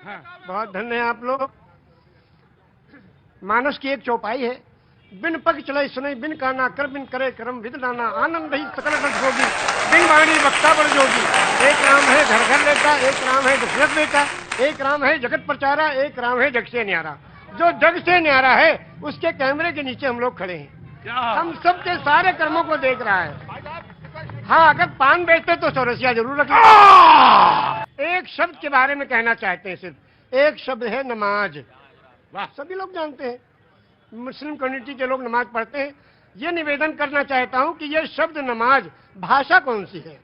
बहुत धन्य है आप लोग। मानस की एक चौपाई है, बिन पग चले सुने, बिन काना कर, बिन करे करम विद नाना, आनंद ही सकल रस होगी, बिन वाणी वक्ता बड़ जोगी। एक राम है घर घर लेता, एक राम है दशरथ बेटा, एक राम है जगत प्रचारा, एक राम है जग से न्यारा। जो जग से न्यारा है उसके कैमरे के नीचे हम लोग खड़े हैं, हम सबके सारे कर्मों को देख रहा है। हाँ, अगर पान बेचते तो चौरसिया जरूर रखें। एक शब्द के बारे में कहना चाहते हैं, सिर्फ एक शब्द है नमाज। वाह, सभी लोग जानते हैं, मुस्लिम कम्युनिटी के लोग नमाज पढ़ते हैं। ये निवेदन करना चाहता हूं कि ये शब्द नमाज भाषा कौन सी है,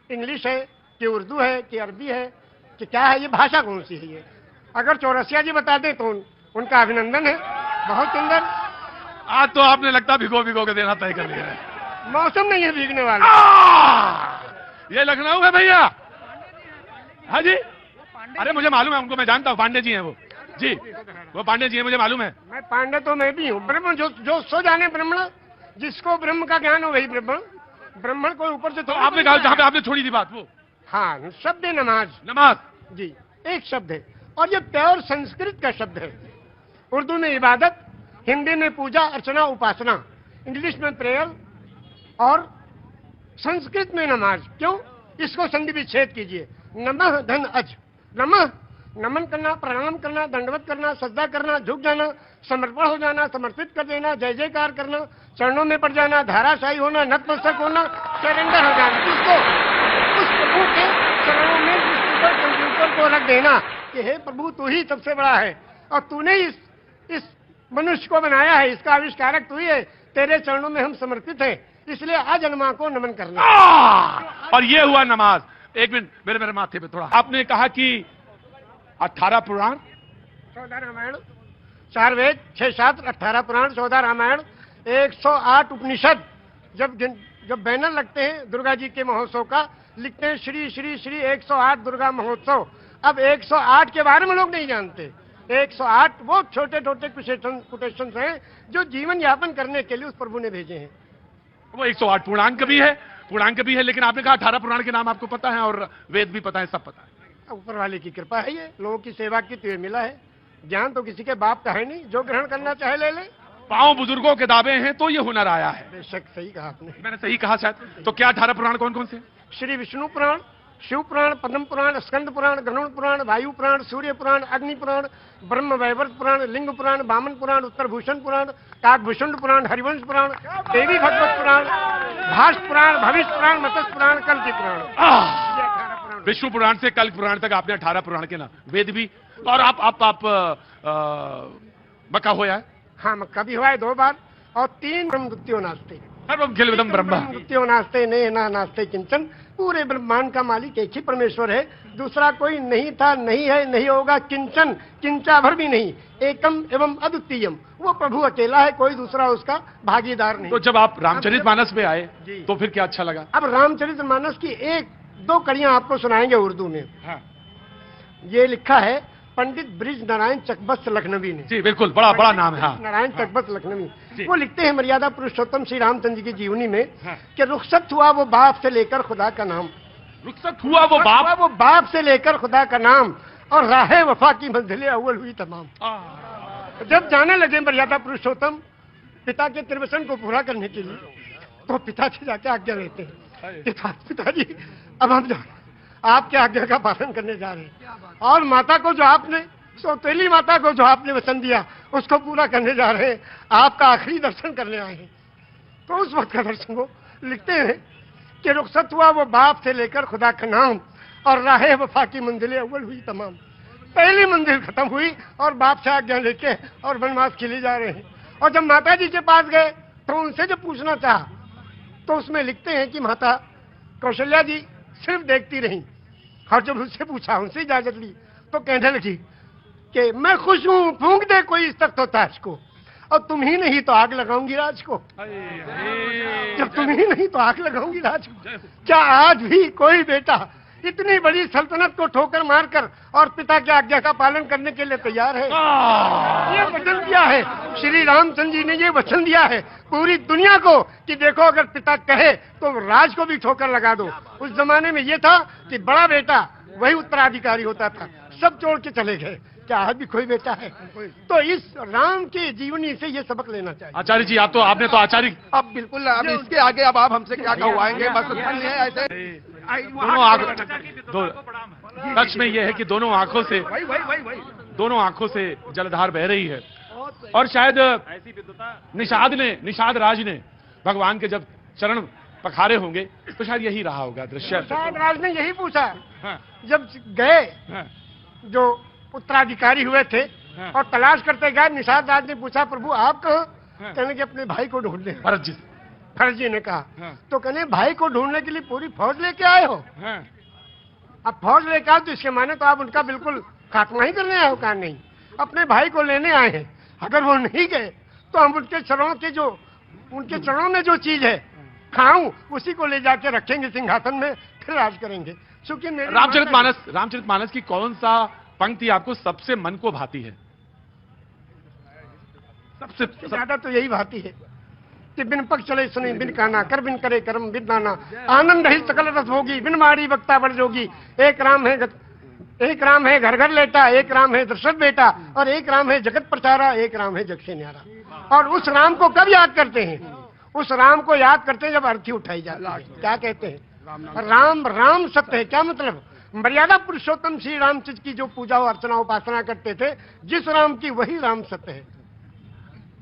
इंग्लिश है कि उर्दू है कि अरबी है कि क्या है, ये भाषा कौन सी है? ये अगर चौरसिया जी बता दें तो उनका अभिनंदन है। बहुत सुंदर। आज तो आपने लगता भिगो भिगो के देना तय कर लिया है। मौसम नहीं है भीगने वाला। ये लखनऊ है भैया। हाँ जी, अरे मुझे मालूम है उनको, मैं जानता हूँ, पांडे जी हैं वो जी, वो पांडे जी हैं, मुझे मालूम है। मैं पांडे तो मैं भी हूँ। ब्रह्म जो सो जाने ब्राह्मण, जिसको ब्रह्म का ज्ञान हो वही ब्राह्मण। ब्राह्मण को ऊपर से तो आपने कहा जहाँ पे आपने छोड़ी थी बात वो। हाँ, शब्द है नमाज। नमाज जी, एक शब्द है और ये प्योर संस्कृत का शब्द है। उर्दू में इबादत, हिंदी में पूजा अर्चना उपासना, इंग्लिश में प्रेयर और संस्कृत में नमाज। क्यों? इसको संधि विच्छेद कीजिए। नमः धन अज, नमः नमन करना, प्रणाम करना, दंडवत करना, सज्जा करना, झुक जाना, समर्पण हो जाना, समर्पित कर देना, जय जयकार करना, चरणों में पड़ जाना, धाराशाही होना, नतमस्तक होना, सरेंडर हो जाना। उसको उस प्रभु के चरणों में कंप्यूटर को रख देना कि हे प्रभु, तू ही सबसे बड़ा है और तूने इस मनुष्य को बनाया है, इसका आविष्कारक तू ही है, तेरे चरणों में हम समर्पित हैं, इसलिए अजन्मा को नमन करना। और ये हुआ नमाज। एक मिनट, मेरे माथे पे थोड़ा। आपने कहा कि 18 पुराण, 14 रामायण, 4 वेद, 6 शास्त्र, 18 पुराण, 14 रामायण, 108 उपनिषद। जब बैनर लगते हैं दुर्गा जी के महोत्सव का, लिखते हैं श्री श्री श्री 108 दुर्गा महोत्सव। अब 108 के बारे में लोग नहीं जानते। 108 वो छोटे छोटे कोटेशन हैं जो जीवन यापन करने के लिए उस प्रभु ने भेजे हैं। वो 108 पूर्णांक भी है, लेकिन आपने कहा 18 पुराण के नाम आपको पता है और वेद भी पता है, सब पता है। ऊपर वाले की कृपा है, ये लोगों की सेवा की तो ये मिला है। ज्ञान तो किसी के बाप का है नहीं, जो ग्रहण करना चाहे ले ले। पांव बुजुर्गों के दावे हैं तो ये हुनर आया है। बेशक सही कहा आपने। मैंने सही कहा शायद। तो क्या 18 पुराण कौन कौन से? श्री विष्णु पुराण, शिव पुराण, पद्म पुराण, स्कंद पुराण, गरुड़ पुराण, वायु पुराण, सूर्य पुराण, अग्नि पुराण, ब्रह्म वैवर्त पुराण, लिंग पुराण, वामन पुराण, उत्तर भूषण पुराण, काकभूषण पुराण, हरिवंश पुराण, देवी भगवत पुराण, भाष्य पुराण, भविष्य पुराण, मत्स्य पुराण, कल्कि पुराण। विष्णु पुराण से कल्क पुराण तक आपने 18 पुराण के नाम, वेद भी। और आप मक्का हुआ है? हाँ, मक्का भी हुआ है 2 बार। और 3 ब्रह्मगुत्यो नास्ते, सर्वम खिलविदम ब्रह्म, ब्रह्मगुत्यो नास्ते ने ना नास्ते किंचन। पूरे ब्रह्मांड का मालिक एक ही परमेश्वर है, दूसरा कोई नहीं था, नहीं है, नहीं होगा, किंचन, किंचा भर भी नहीं। एकम एवं अद्वितीयम, वो प्रभु अकेला है, कोई दूसरा उसका भागीदार नहीं। तो जब आप रामचरितमानस पे आए तो फिर क्या अच्छा लगा? अब रामचरितमानस की 1-2 कड़ियां आपको सुनाएंगे उर्दू में। हाँ। ये लिखा है पंडित ब्रिज नारायण चकबस्त लखनवी ने। जी बिल्कुल, बड़ा नाम है। हाँ। नारायण चकबस्त लखनवी, वो लिखते हैं मर्यादा पुरुषोत्तम श्री रामचंद्र जी की जीवनी में कि रुखसत हुआ वो बाप से लेकर खुदा का नाम, रुखसत हुआ वो बाप से लेकर खुदा का नाम, और राहे वफा की मंजिलें अव्वल हुई तमाम। जब जाने लगे मर्यादा पुरुषोत्तम पिता के त्रिवचन को पूरा करने के लिए, तो पिता से जाके आज्ञा लेते हैं, पिताजी अब हम आपके आज्ञा का पालन करने जा रहे हैं, और माता को जो आपने, सौतेली माता को जो आपने वचन दिया उसको पूरा करने जा रहे हैं, आपका आखिरी दर्शन करने आए हैं। तो उस वक्त का दर्शन वो लिखते हैं कि रुखसत हुआ वो बाप से लेकर खुदा का नाम, और राहे वफा की मंजिलें अव्वल हुई तमाम। पहली मंजिल खत्म हुई और बाप से आज्ञा लेके और वनवास के लिए जा रहे हैं। और जब माता जी के पास गए तो उनसे जब पूछना चाहा तो उसमें लिखते हैं कि माता कौशल्या जी सिर्फ देखती रही, और जब उससे पूछा, उनसे इजाजत ली, तो कहने लगी कि मैं खुश हूं, फूंक दे कोई इस तख्त ताज को, और तुम ही नहीं तो आग लगाऊंगी राज को। जब तुम ही नहीं तो आग लगाऊंगी राज को। क्या आज भी कोई बेटा इतनी बड़ी सल्तनत को ठोकर मारकर और पिता की आज्ञा का पालन करने के लिए तैयार है? ये वचन दिया है श्री रामचंद्र जी ने, ये वचन दिया है पूरी दुनिया को कि देखो अगर पिता कहे तो राज को भी ठोकर लगा दो। उस जमाने में ये था कि बड़ा बेटा वही उत्तराधिकारी होता था, सब छोड़ के चले गए। क्या आज भी कोई बेटा है? तो इस राम के जीवनी से ये सबक लेना चाहिए। आचार्य जी, आपने तो आचार्य, अब बिल्कुल, अब इसके आगे अब आप हमसे क्या कहवाएंगे? बस उतना ही है। ऐसे दोनों आंखों, सच में ये है कि दोनों आंखों से जलधार बह रही है। और शायद निषाद राज ने भगवान के जब चरण पखारे होंगे तो शायद यही रहा होगा दृश्य। निषाद राज ने यही पूछा हाँ, जब गए, हाँ, जो उत्तराधिकारी हुए थे हाँ, और तलाश करते गए, निषाद राज ने पूछा प्रभु आप कहाँ? हाँ, कहने के अपने भाई को ढूंढने। भरत जी, भरत जी ने कहा हाँ, तो कहने भाई को ढूंढने के लिए पूरी फौज लेके आए हो? हाँ, अब फौज लेके आओ तो इसके माने तो आप उनका बिल्कुल खात्मा ही करने आए हो? कहा नहीं, अपने भाई को लेने आए हैं। अगर वो नहीं गए तो हम उनके चरणों में जो चीज है खाऊं, उसी को ले जाके रखेंगे सिंहासन में, फिर राज करेंगे। क्योंकि रामचरितमानस की कौन सा पंक्ति आपको सबसे मन को भाती है? सबसे ज्यादा तो यही भाती है कि बिन पग चले सुने बिन काना, कर बिन करे कर्म बिन नाना, आनंद ही सकल रस भोगी, बिन मारी वक्ता बड़ जोगी। एक राम है घर घर लेटा, एक राम है दशरथ बेटा, और एक राम है जगत प्रचारा, एक राम है जग से न्यारा। और उस राम को कब याद करते हैं? उस राम को याद करते हैं जब अर्थी उठाई जाती है। क्या कहते हैं? राम सत्य है। क्या मतलब? मर्यादा पुरुषोत्तम श्री रामचंद्र की जो पूजा अर्चना उपासना करते थे, जिस राम की वही राम सत्य है।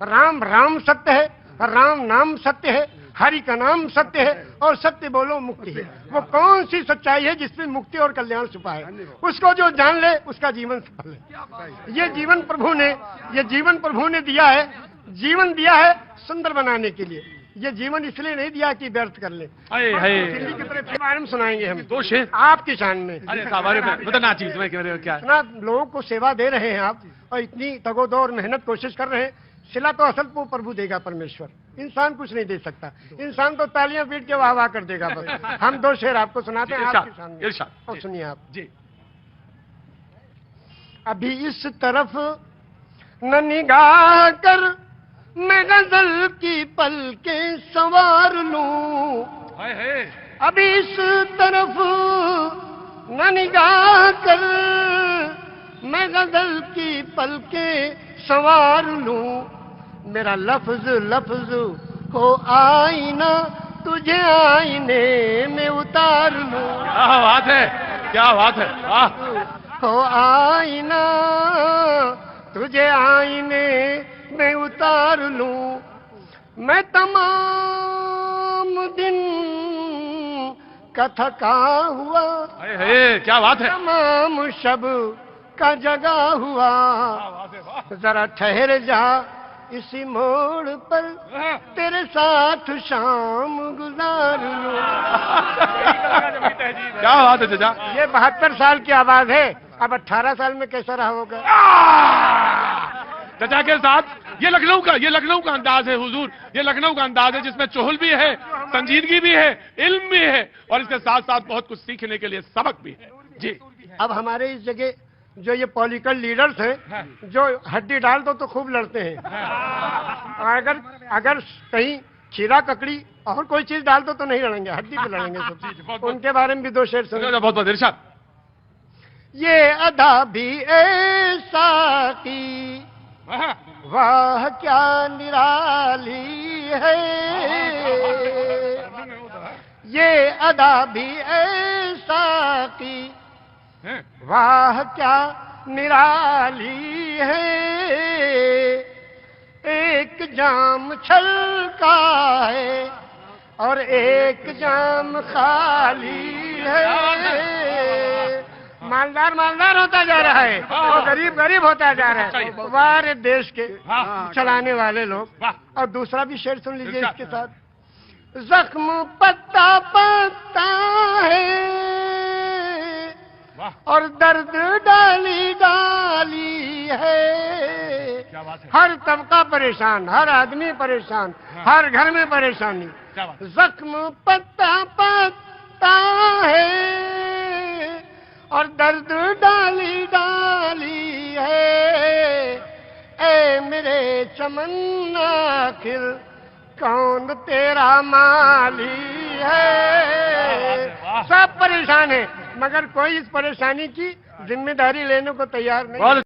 राम सत्य है, राम नाम सत्य है, हरि का नाम सत्य है, और सत्य बोलो मुक्ति है। वो कौन सी सच्चाई है जिसमें मुक्ति और कल्याण छुपा है? उसको जो जान ले उसका जीवन सफल है। ये जीवन प्रभु ने दिया है, जीवन दिया है सुंदर बनाने के लिए। ये जीवन इसलिए नहीं दिया कि व्यर्थ कर ले। दिल्ली की तरफ बारे में सुनाएंगे हम दो शेर आपकी शान में। बताना चीज में क्या इतना लोगों को सेवा दे रहे हैं आप, और इतनी तगोदो और मेहनत कोशिश कर रहे हैं। सिला तो असल को प्रभु देगा, परमेश्वर। इंसान कुछ नहीं दे सकता। इंसान तो तालियां पीट के वाह वाह कर देगा बस। हम दो शेर आपको सुनाते हैं आपकी शान में, और सुनिए आप जी। अभी इस तरफ न निगाह कर मैं गजल की पलकें संवार लूं, अभी इस तरफ न निगाह कर मैं गजल की पलकें संवार लूं। मेरा लफ्ज हो आईना, तुझे आईने में उतार लूं। क्या बात है, क्या बात है। हो आईना, तुझे आईने में उतार लूं। मैं तमाम दिन का थका हुआ, क्या बात है, तमाम शब का जगा हुआ, जरा ठहर जा इसी मोड़ पर, तेरे साथ शाम गुजार लूं। क्या बात है चाचा। ये 72 साल की आवाज है। अब 18 साल में कैसा रहा होगा चाचा के साथ। ये लखनऊ का अंदाज है हुजूर, ये लखनऊ का अंदाज है जिसमें चुहल भी है, संजीदगी भी है, इल्म भी है, और इसके साथ साथ बहुत कुछ सीखने के लिए सबक भी है। जी। अब हमारे इस जगह जो ये पॉलिटिकल लीडर्स हैं, जो हड्डी डाल दो तो खूब लड़ते हैं, और अगर कहीं खीरा ककड़ी और कोई चीज डाल दो तो नहीं लड़ेंगे, हड्डी पे लड़ेंगे सब। उनके बारे में भी दो शेर सुनो। बहुत बहुत इरशाद। ये अदा भी ऐसा की वाह क्या निराली है, ये अदा भी ऐसा की वाह क्या निराली है। एक जाम छलका है और एक जाम खाली है। मालदार होता जा रहा है और गरीब होता जा रहा है। हमारे देश के चलाने वाले लोग। और दूसरा भी शेर सुन लीजिए इसके साथ। जख्म पत्ता पत्ता है और दर्द डाली डाली है। हर तबका परेशान, हर आदमी परेशान, हर घर में परेशानी। जख्म पत्ता पत्ता है और दर्द डाली डाली है। ए मेरे चमन आखिर कौन तेरा माली है। सब परेशान है, मगर कोई इस परेशानी की जिम्मेदारी लेने को तैयार नहीं। बहुत